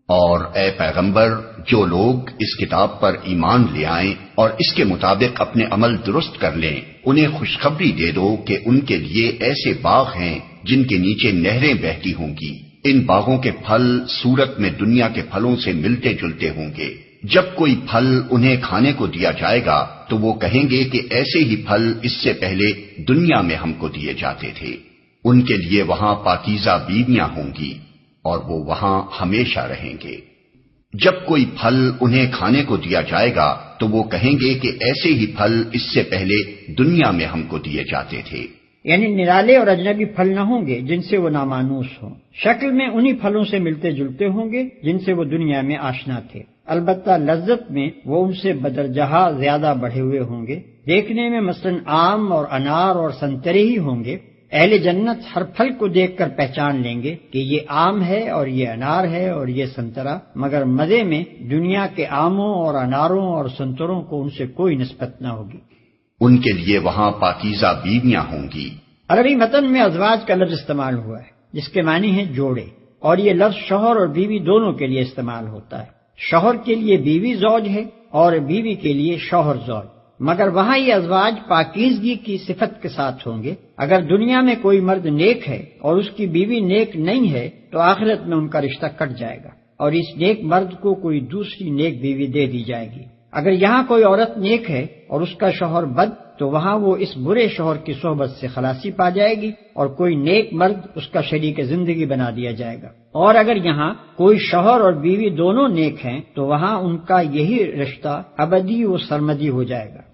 اور اے پیغمبر، جو لوگ اس کتاب پر ایمان لے آئیں اور اس کے مطابق اپنے عمل درست کر لیں، انہیں خوشخبری دے دو کہ ان کے لیے ایسے باغ ہیں جن کے نیچے نہریں بہتی ہوں گی۔ ان باغوں کے پھل صورت میں دنیا کے پھلوں سے ملتے جلتے ہوں گے۔ جب کوئی پھل انہیں کھانے کو دیا جائے گا تو وہ کہیں گے کہ ایسے ہی پھل اس سے پہلے دنیا میں ہم کو دیے جاتے تھے۔ ان کے لیے وہاں پاکیزہ بیویاں ہوں گی اور وہ وہاں ہمیشہ رہیں گے۔ جب کوئی پھل انہیں کھانے کو دیا جائے گا تو وہ کہیں گے کہ ایسے ہی پھل اس سے پہلے دنیا میں ہم کو دیے جاتے تھے۔ یعنی نرالے اور اجنبی پھل نہ ہوں گے جن سے وہ نامانوس ہوں، شکل میں انہی پھلوں سے ملتے جلتے ہوں گے جن سے وہ دنیا میں آشنا تھے، البتہ لذت میں وہ ان سے بدرجہ زیادہ بڑھے ہوئے ہوں گے۔ دیکھنے میں مثلاً آم اور انار اور سنترے ہی ہوں گے۔ اہل جنت ہر پھل کو دیکھ کر پہچان لیں گے کہ یہ آم ہے اور یہ انار ہے اور یہ سنترا، مگر مزے میں دنیا کے آموں اور اناروں اور سنتروں کو ان سے کوئی نسبت نہ ہوگی۔ ان کے لیے وہاں پاکیزہ بیویاں ہوں گی۔ عربی متن میں ازواج کا لفظ استعمال ہوا ہے جس کے معنی ہے جوڑے، اور یہ لفظ شوہر اور بیوی دونوں کے لیے استعمال ہوتا ہے۔ شوہر کے لیے بیوی زوج ہے اور بیوی کے لیے شوہر زوج، مگر وہاں یہ ازواج پاکیزگی کی صفت کے ساتھ ہوں گے۔ اگر دنیا میں کوئی مرد نیک ہے اور اس کی بیوی نیک نہیں ہے تو آخرت میں ان کا رشتہ کٹ جائے گا اور اس نیک مرد کو کوئی دوسری نیک بیوی دے دی جائے گی۔ اگر یہاں کوئی عورت نیک ہے اور اس کا شوہر بد تو وہاں وہ اس برے شوہر کی صحبت سے خلاصی پا جائے گی اور کوئی نیک مرد اس کا شریک زندگی بنا دیا جائے گا۔ اور اگر یہاں کوئی شوہر اور بیوی دونوں نیک ہیں تو وہاں ان کا یہی رشتہ ابدی و سرمدی ہو جائے گا۔